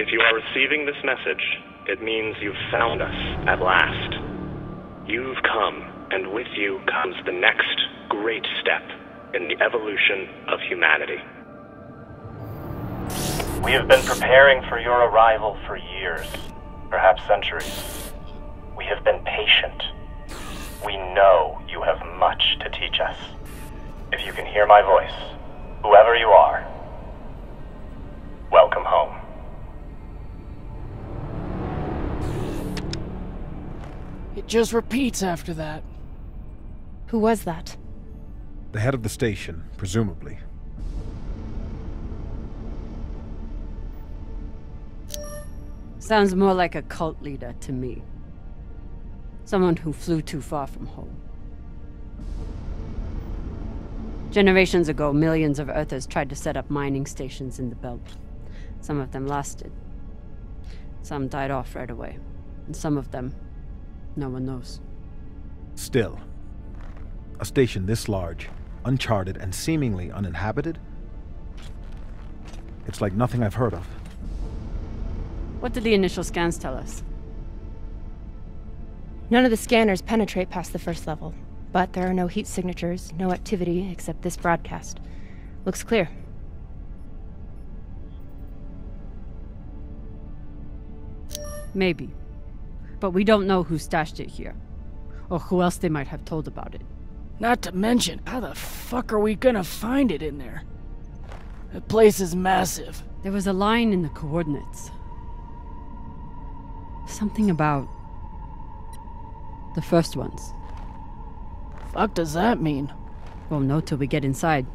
If you are receiving this message, it means you've found us at last. You've come, and with you comes the next great step in the evolution of humanity. We have been preparing for your arrival for years, perhaps centuries. We have been patient. We know you have much to teach us. If you can hear my voice, whoever you are, welcome home. It just repeats after that. Who was that? The head of the station, presumably. Sounds more like a cult leader to me. Someone who flew too far from home. Generations ago, millions of Earthers tried to set up mining stations in the belt. Some of them lasted. Some died off right away. And some of them, no one knows. Still, a station this large, uncharted, and seemingly uninhabited? It's like nothing I've heard of. What did the initial scans tell us? None of the scanners penetrate past the first level, but there are no heat signatures, no activity except this broadcast. Looks clear. Maybe. But we don't know who stashed it here, or who else they might have told about it. Not to mention, how the fuck are we gonna find it in there? The place is massive. There was a line in the coordinates. Something about the first ones. Fuck does that mean? Won't know till we get inside.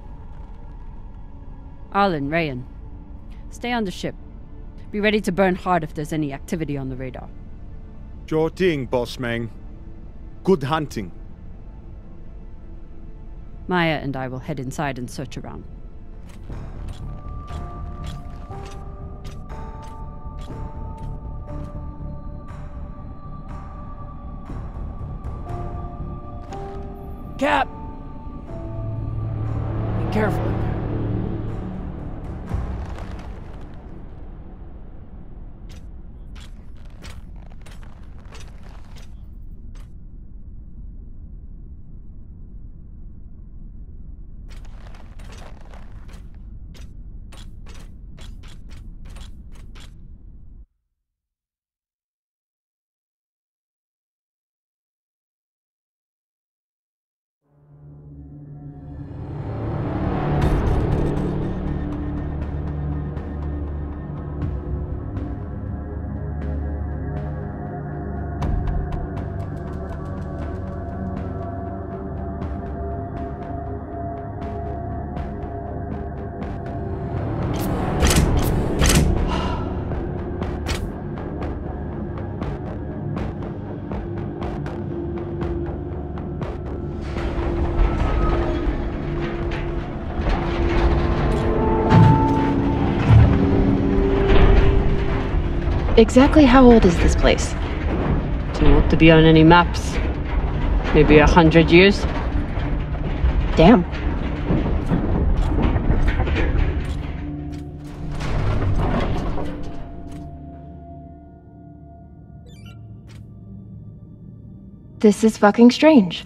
Arlen, Rayan, stay on the ship. Be ready to burn hard if there's any activity on the radar. Sure thing, boss man. Good hunting. Maya and I will head inside and search around. Cap! Be careful in there. Exactly how old is this place? Too old to be on any maps. Maybe 100 years? Damn. This is fucking strange.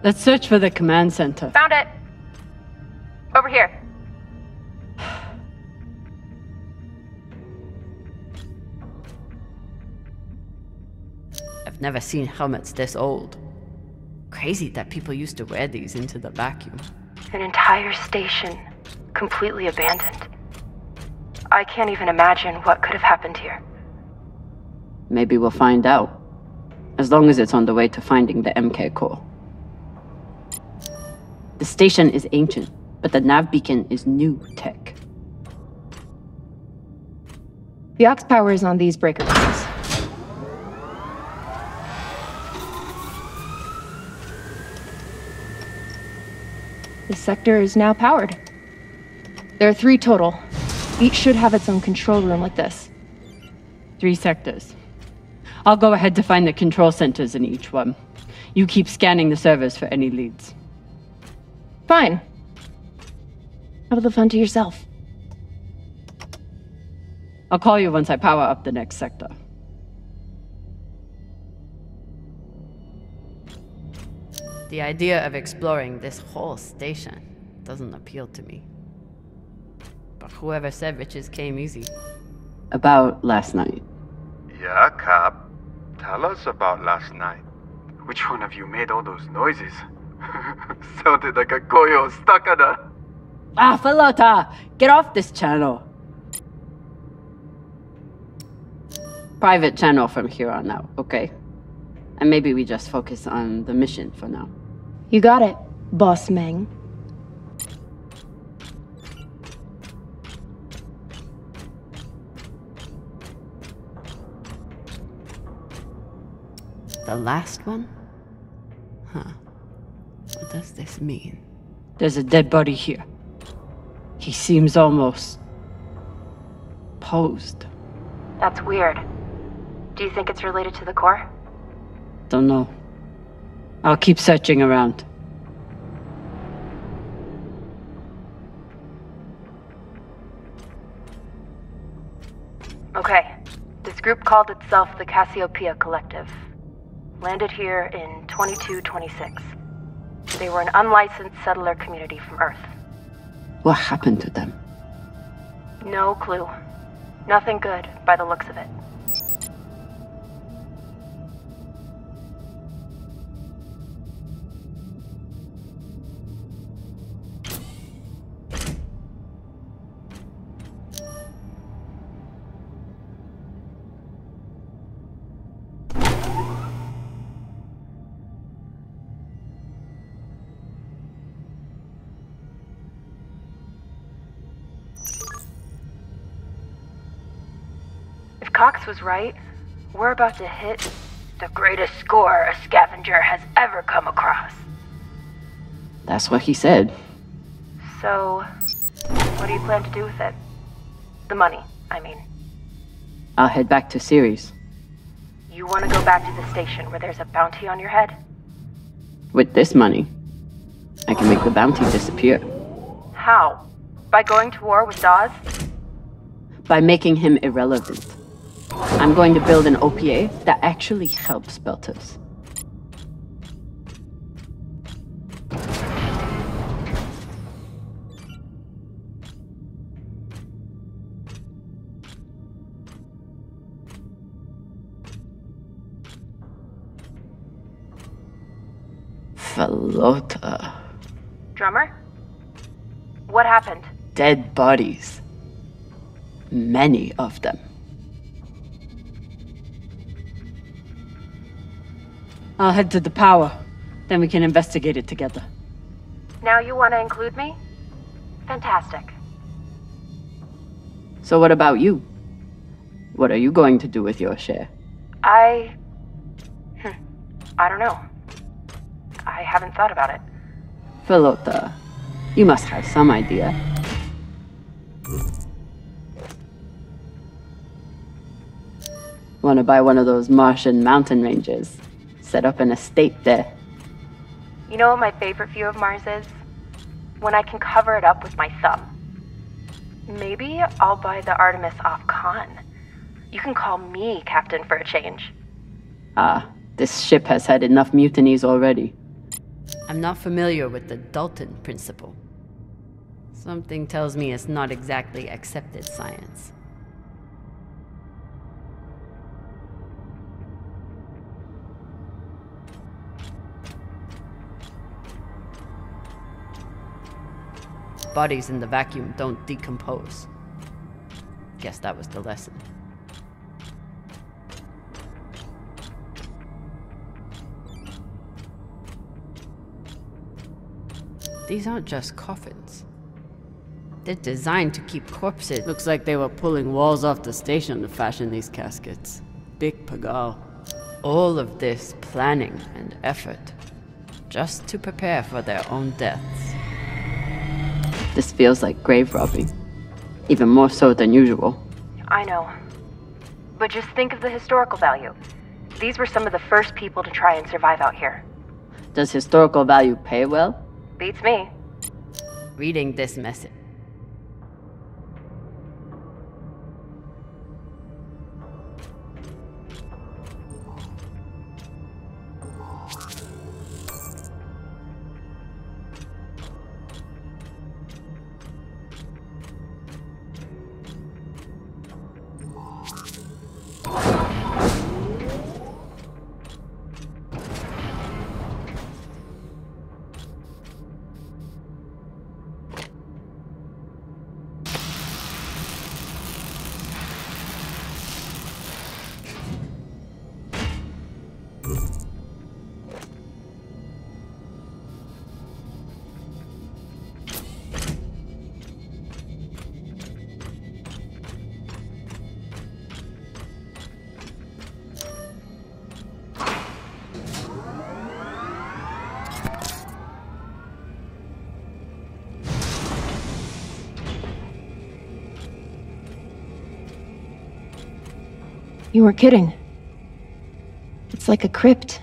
Let's search for the command center. Found it! Over here. I've never seen helmets this old. Crazy that people used to wear these into the vacuum. An entire station, completely abandoned. I can't even imagine what could have happened here. Maybe we'll find out. As long as it's on the way to finding the MK core. The station is ancient, but the nav beacon is new tech. The aux power is on these breaker boards. This sector is now powered. There are 3 total. Each should have its own control room like this. 3 sectors. I'll go ahead to find the control centers in each one. You keep scanning the servers for any leads. Fine. Have the fun to yourself. I'll call you once I power up the next sector. The idea of exploring this whole station doesn't appeal to me. But whoever said riches came easy. About last night. Yeah, Cap. Tell us about last night. Which one of you made all those noises? Sounded like a koyo stuck on a... Ah, Falota! Get off this channel! Private channel from here on out, okay? And maybe we just focus on the mission for now. You got it, Boss Meng. The last one? Huh. What does this mean? There's a dead body here. He seems almost... posed. That's weird. Do you think it's related to the core? Don't know. I'll keep searching around. Okay. This group called itself the Cassiopeia Collective. Landed here in 2226. They were an unlicensed settler community from Earth. What happened to them? No clue. Nothing good, by the looks of it. Cox was right. We're about to hit the greatest score a scavenger has ever come across. That's what he said. So, what do you plan to do with it? The money, I mean. I'll head back to Series. You want to go back to the station where there's a bounty on your head? With this money, I can make the bounty disappear. How? By going to war with Dawes? By making him irrelevant. I'm going to build an OPA that actually helps Belters. Falota. Drummer? What happened? Dead bodies. Many of them. I'll head to the power. Then we can investigate it together. Now you want to include me? Fantastic. So what about you? What are you going to do with your share? I don't know. I haven't thought about it. Falota, you must have some idea. Want to buy one of those Martian mountain ranges? Set up an estate there. You know what my favorite view of Mars is? When I can cover it up with my thumb. Maybe I'll buy the Artemis off Khan. You can call me Captain for a change. Ah, this ship has had enough mutinies already. I'm not familiar with the Dalton principle. Something tells me it's not exactly accepted science. Bodies in the vacuum don't decompose. Guess that was the lesson. These aren't just coffins. They're designed to keep corpses. Looks like they were pulling walls off the station to fashion these caskets. Big pagal. All of this planning and effort, just to prepare for their own deaths. This feels like grave robbing. Even more so than usual. I know. But just think of the historical value. These were some of the first people to try and survive out here. Does historical value pay well? Beats me. Reading this message. You weren't kidding. It's like a crypt.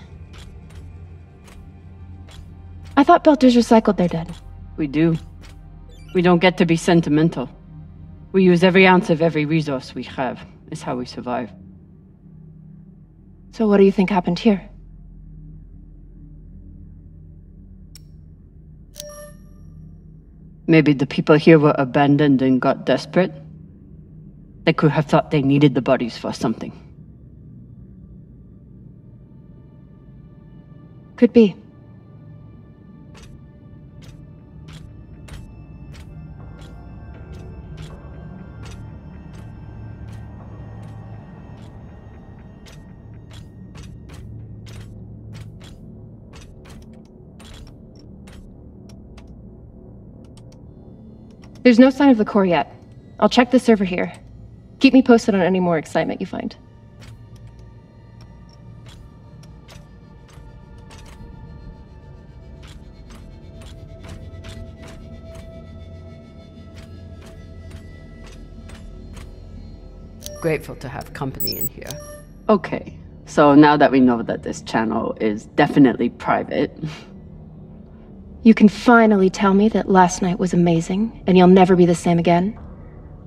I thought Belters recycled their dead. We do. We don't get to be sentimental. We use every ounce of every resource we have. It's how we survive. So what do you think happened here? Maybe the people here were abandoned and got desperate. They could have thought they needed the bodies for something. Could be. There's no sign of the core yet. I'll check the server here. Keep me posted on any more excitement you find. Grateful to have company in here. Okay, so now that we know that this channel is definitely private... You can finally tell me that last night was amazing, and you'll never be the same again?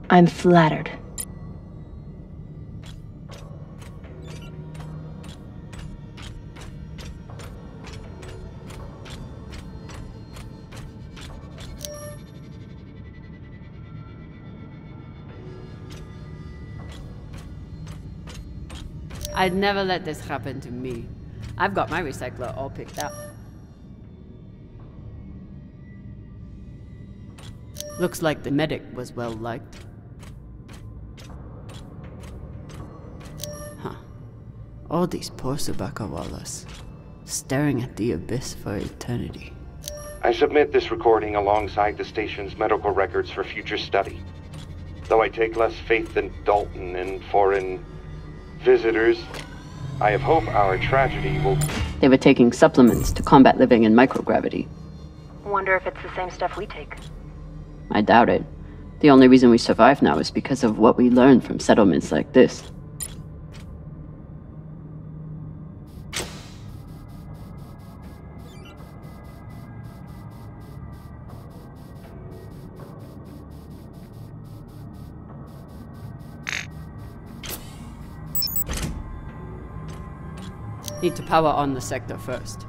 I'm flattered. I'd never let this happen to me. I've got my recycler all picked up. Looks like the medic was well liked. Huh. All these poor Subakawalas, staring at the abyss for eternity. I submit this recording alongside the station's medical records for future study. Though I take less faith than Dalton in foreign visitors, I have hope our tragedy will... They were taking supplements to combat living in microgravity. Wonder if it's the same stuff we take. I doubt it. The only reason we survive now is because of what we learned from settlements like this. Need to power on the sector first.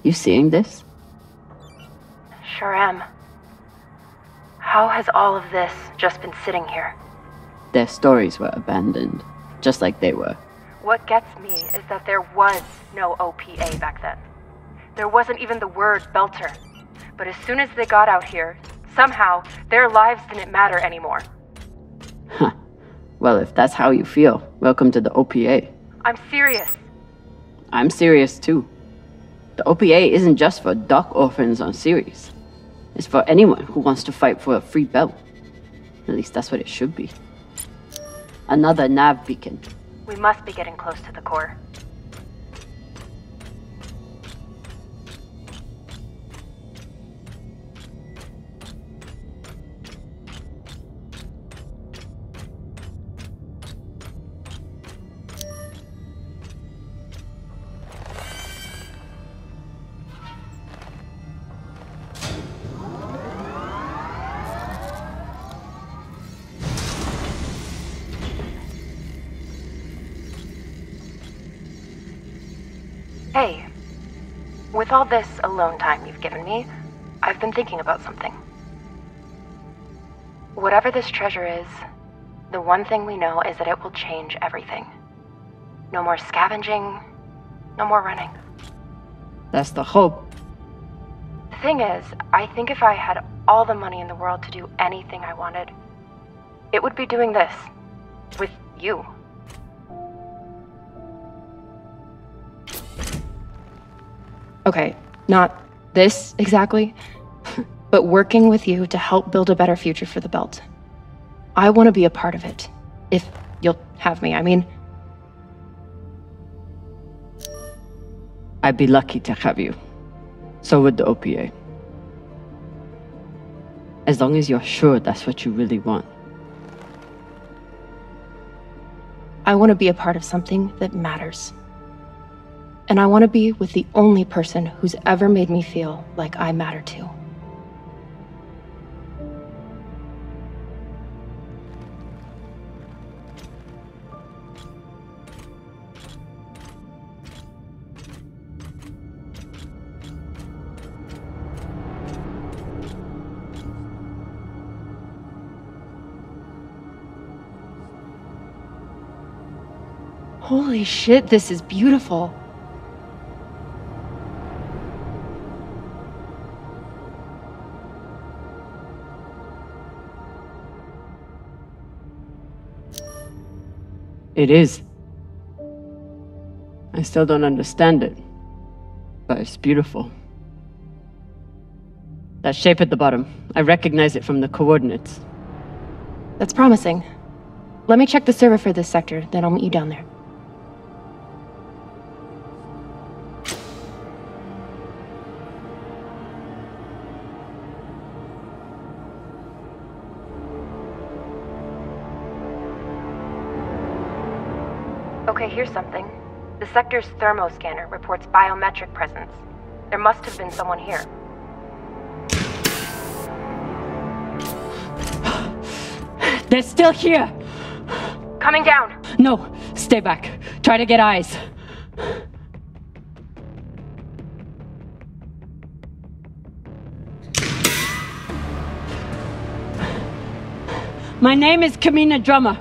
You seeing this? Sure am. How has all of this just been sitting here? Their stories were abandoned, just like they were. What gets me is that there was no OPA back then. There wasn't even the word Belter. But as soon as they got out here, somehow their lives didn't matter anymore. Huh. Well, if that's how you feel, welcome to the OPA. I'm serious. I'm serious too. The OPA isn't just for dock orphans on Ceres. It's for anyone who wants to fight for a free belt. At least that's what it should be. Another nav beacon. We must be getting close to the core. Hey, with all this alone time you've given me, I've been thinking about something. Whatever this treasure is, the one thing we know is that it will change everything. No more scavenging, no more running. That's the hope. The thing is, I think if I had all the money in the world to do anything I wanted, it would be doing this. With you. Okay, not this exactly, but working with you to help build a better future for the Belt. I want to be a part of it, if you'll have me, I mean. I'd be lucky to have you. So would the OPA. As long as you're sure that's what you really want. I want to be a part of something that matters. And I want to be with the only person who's ever made me feel like I matter too. Holy shit, this is beautiful. It is. I still don't understand it, but it's beautiful. That shape at the bottom, I recognize it from the coordinates. That's promising. Let me check the server for this sector, then I'll meet you down there. Okay, here's something. The sector's thermoscanner reports biometric presence. There must have been someone here. They're still here! Coming down! No, stay back. Try to get eyes. My name is Kamina Drummer.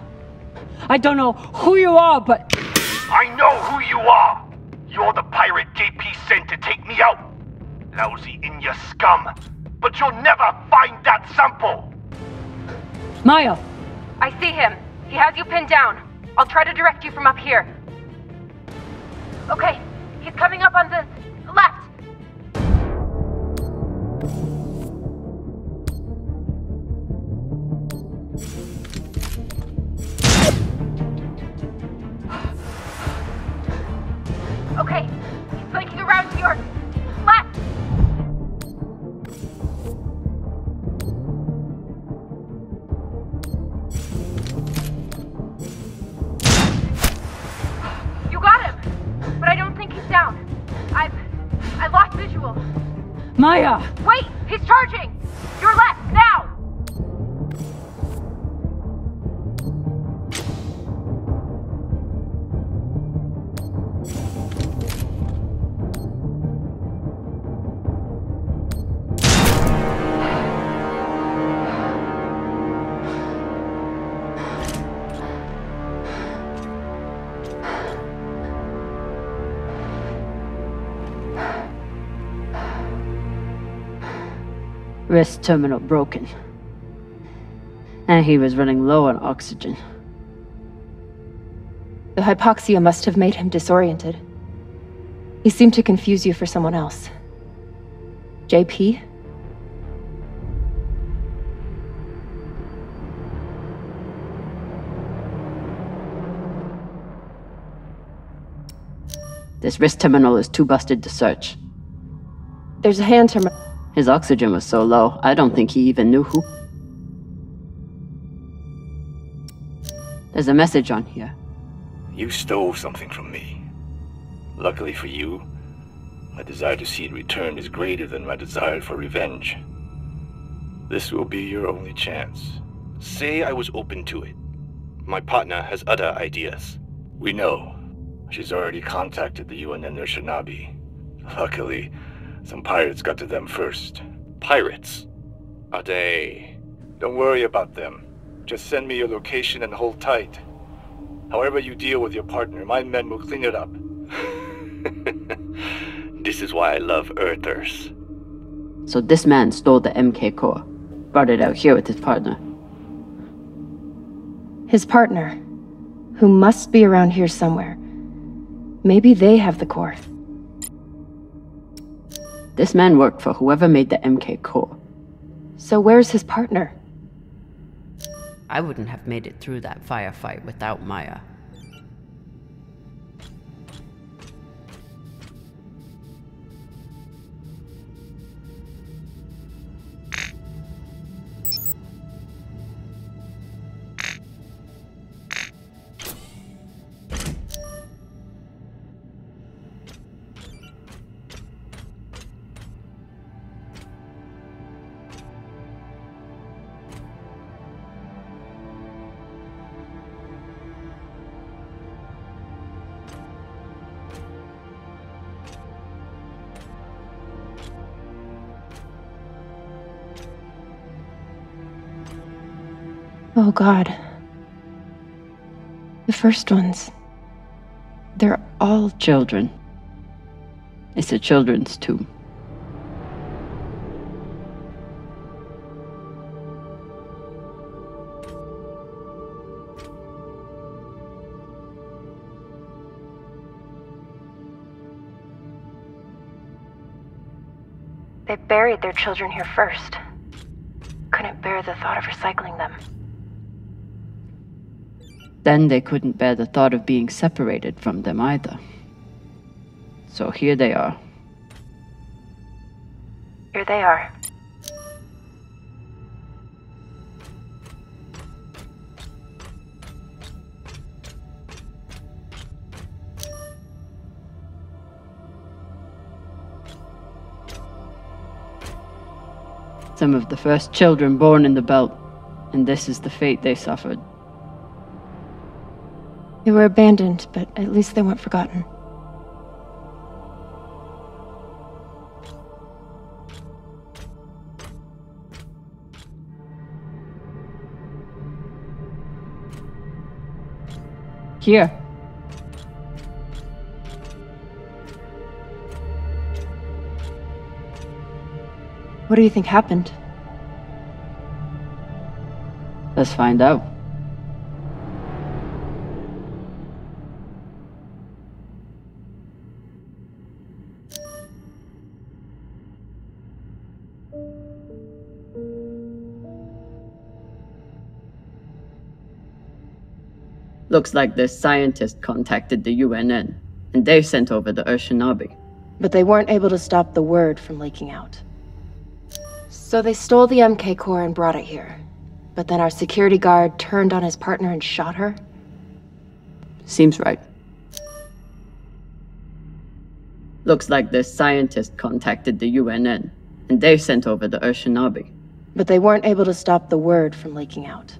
I don't know who you are, but... I know who you are! You're the pirate JP sent to take me out! Lousy in your scum! But you'll never find that sample! Maya! I see him. He has you pinned down. I'll try to direct you from up here. Okay, he's coming up on the left. Okay, he's flanking around to your left. You got him, but I don't think he's down. I lost visual. Maya! Wait, he's charging. Your left, now. Wrist terminal broken. And he was running low on oxygen. The hypoxia must have made him disoriented. He seemed to confuse you for someone else. JP? This wrist terminal is too busted to search. There's a hand terminal. His oxygen was so low, I don't think he even knew who. There's a message on here. You stole something from me. Luckily for you, my desire to see it returned is greater than my desire for revenge. This will be your only chance. Say I was open to it. My partner has other ideas. We know. She's already contacted the UN and their Shinabi. Luckily, some pirates got to them first. Pirates? Are they? Don't worry about them. Just send me your location and hold tight. However you deal with your partner, my men will clean it up. This is why I love Earthers. So this man stole the MK core, brought it out here with his partner. His partner, who must be around here somewhere. Maybe they have the core. This man worked for whoever made the MK core. So where's his partner? I wouldn't have made it through that firefight without Maya. Oh God. The first ones. They're all children. It's a children's tomb. They buried their children here first. Couldn't bear the thought of recycling them. Then they couldn't bear the thought of being separated from them either. So here they are. Here they are. Some of the first children born in the belt, and this is the fate they suffered. They were abandoned, but at least they weren't forgotten. Here. What do you think happened? Let's find out. Looks like this scientist contacted the UNN, and they sent over the Shinabi. But they weren't able to stop the word from leaking out. So they stole the MK core and brought it here. But then our security guard turned on his partner and shot her? Seems right. Looks like this scientist contacted the UNN, and they sent over the Shinabi. But they weren't able to stop the word from leaking out.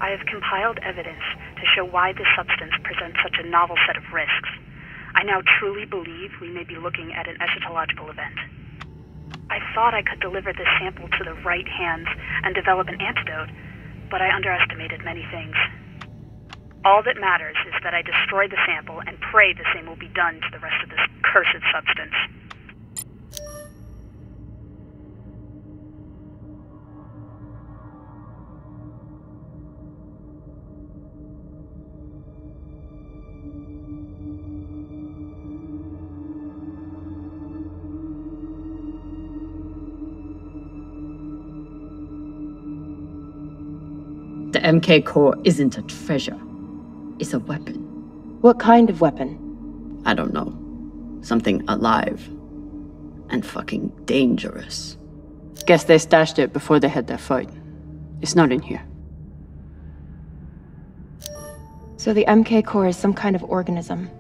I have compiled evidence to show why this substance presents such a novel set of risks. I now truly believe we may be looking at an eschatological event. I thought I could deliver this sample to the right hands and develop an antidote, but I underestimated many things. All that matters is that I destroy the sample and pray the same will be done to the rest of this cursed substance. The MK core isn't a treasure. It's a weapon. What kind of weapon? I don't know. Something alive. And fucking dangerous. Guess they stashed it before they had their fight. It's not in here. So the MK core is some kind of organism.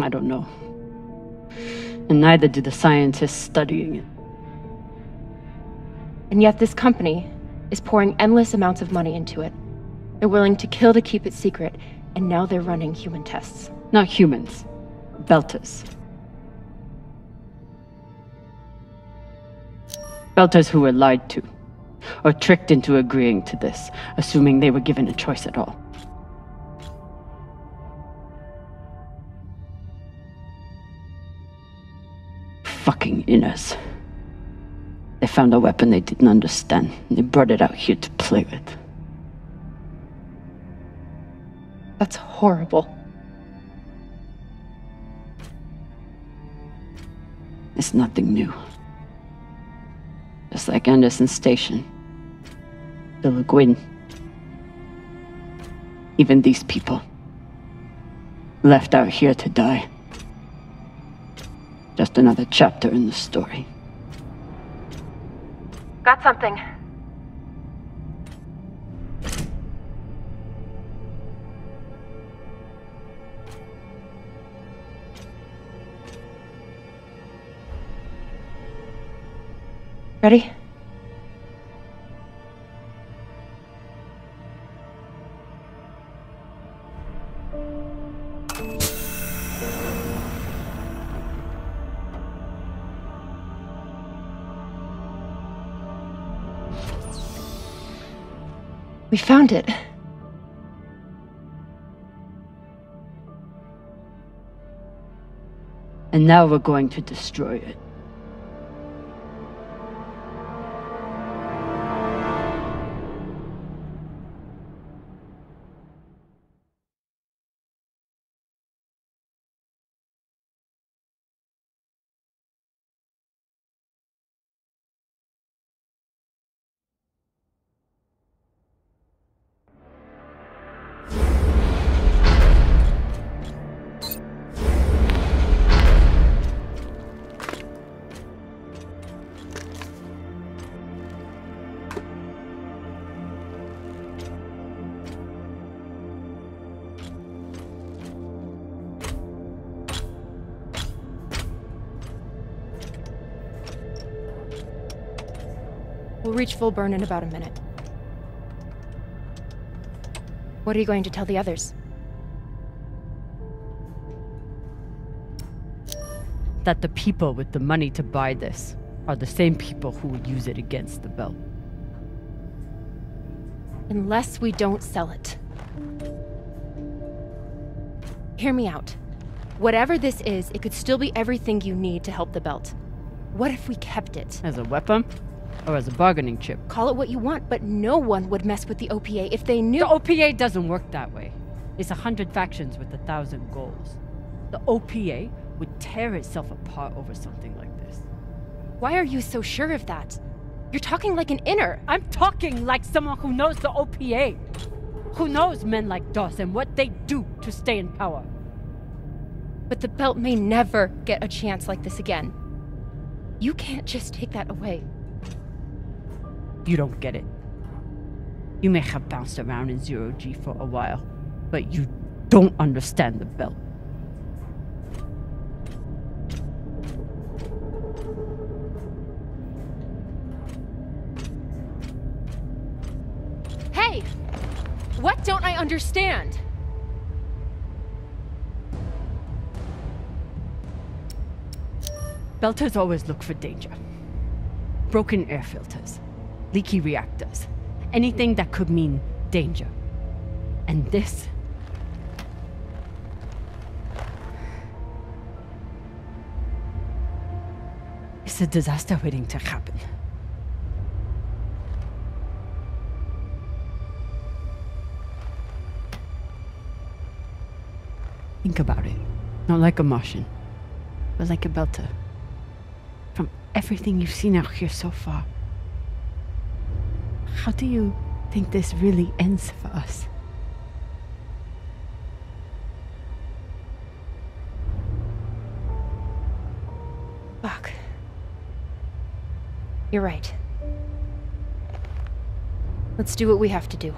I don't know. And neither do the scientists studying it. And yet this company is pouring endless amounts of money into it. They're willing to kill to keep it secret, and now they're running human tests. Not humans. Belters. Belters who were lied to, or tricked into agreeing to this, assuming they were given a choice at all. Fucking inners. They found a weapon they didn't understand, and they brought it out here to play with. That's horrible. It's nothing new. Just like Anderson Station. The Le Guin. Even these people. Left out here to die. Just another chapter in the story. Got something. Ready? We found it. And now we're going to destroy it. We'll reach full burn in about a minute. What are you going to tell the others? That the people with the money to buy this are the same people who would use it against the belt. Unless we don't sell it. Hear me out. Whatever this is, it could still be everything you need to help the belt. What if we kept it? As a weapon? Or as a bargaining chip? Call it what you want, but no one would mess with the OPA if they knew— The OPA doesn't work that way. It's 100 factions with 1,000 goals. The OPA would tear itself apart over something like this. Why are you so sure of that? You're talking like an inner. I'm talking like someone who knows the OPA. Who knows men like Doss and what they do to stay in power. But the belt may never get a chance like this again. You can't just take that away. You don't get it. You may have bounced around in zero-G for a while, but you don't understand the belt. Hey! What don't I understand? Belters always look for danger. Broken air filters. Leaky reactors. Anything that could mean danger. And this... it's a disaster waiting to happen. Think about it. Not like a Martian, but like a Belter. From everything you've seen out here so far. How do you think this really ends for us. Fuck. You're right. Let's do what we have to do.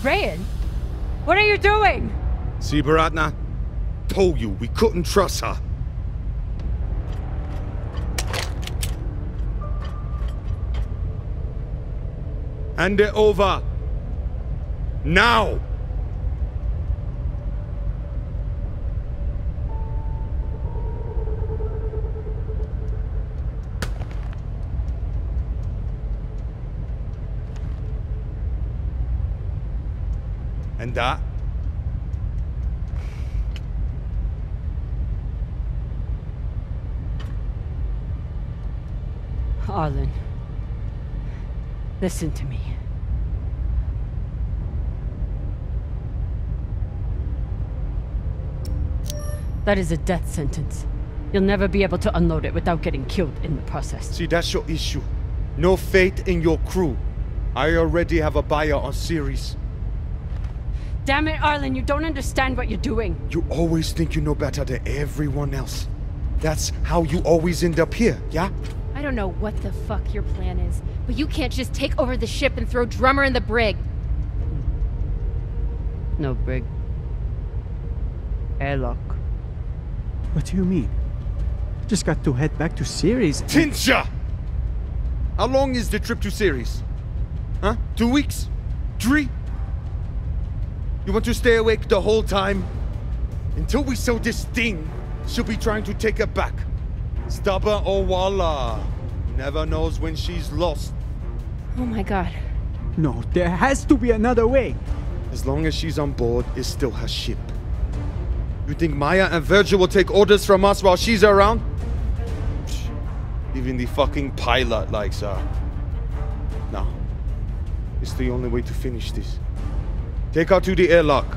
Rayan, what are you doing? See, Baratna? Told you we couldn't trust her. Hand it over. Now! And that? Arlen, listen to me. That is a death sentence. You'll never be able to unload it without getting killed in the process. See, that's your issue. No faith in your crew. I already have a buyer on Series. Damn it, Arlen, you don't understand what you're doing. You always think you know better than everyone else. That's how you always end up here, yeah? I don't know what the fuck your plan is, but you can't just take over the ship and throw Drummer in the brig. No brig. Airlock. What do you mean? Just got to head back to Series. Tinsha! How long is the trip to Series? Huh? 2 weeks? 3? You want to stay awake the whole time? Until we sell this thing, she'll be trying to take it back. Stubborn or walla. Never knows when she's lost. Oh my god. No, there has to be another way. As long as she's on board, it's still her ship. You think Maya and Virgil will take orders from us while she's around? Even the fucking pilot likes her. No. It's the only way to finish this. Take her to the airlock.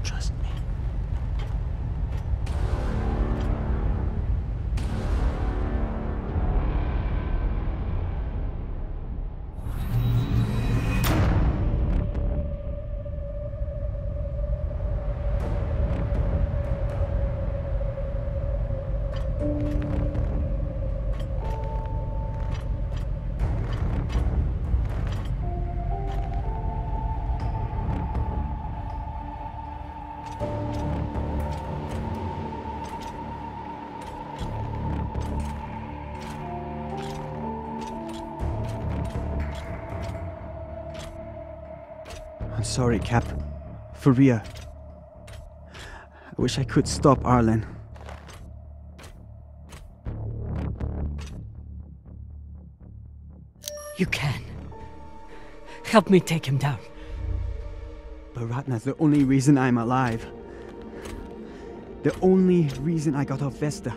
Trust me. I'm sorry, Cap. For real. I wish I could stop Arlen. You can. Help me take him down. Baratna's the only reason I'm alive. The only reason I got off Vesta.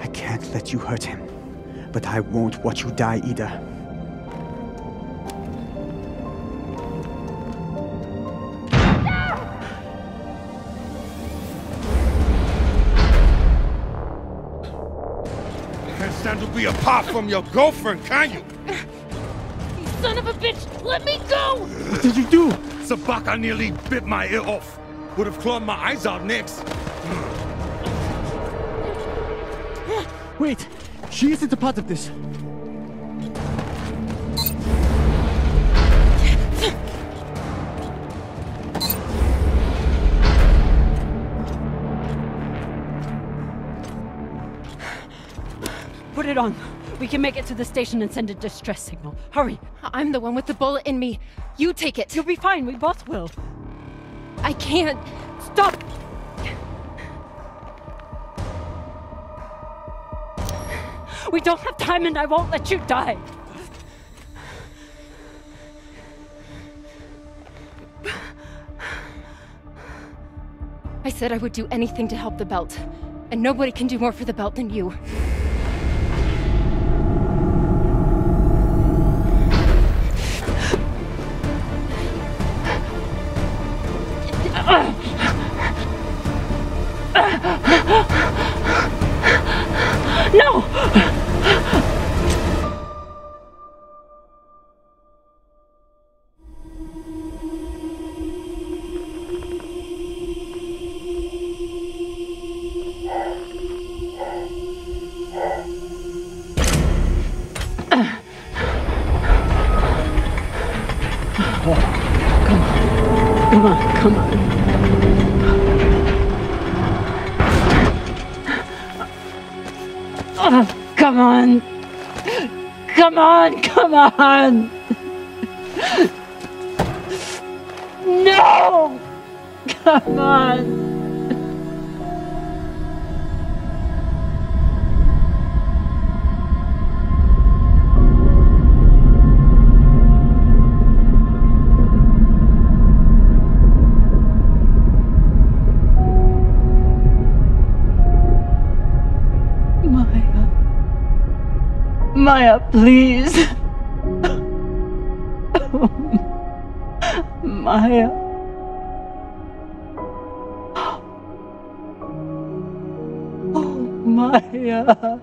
I can't let you hurt him, but I won't watch you die either. Stand to be apart from your girlfriend, can you? You son of a bitch! Let me go! What did you do? Sabaka nearly bit my ear off. Would have clawed my eyes out next. Wait! She isn't a part of this. Put it on. We can make it to the station and send a distress signal. Hurry! I'm the one with the bullet in me. You take it. You'll be fine. We both will. I can't. Stop! We don't have time and I won't let you die. I said I would do anything to help the Belt. And nobody can do more for the Belt than you. No! Come on. Come on. No! Come on. Maya, please. Maya. Oh, Maya.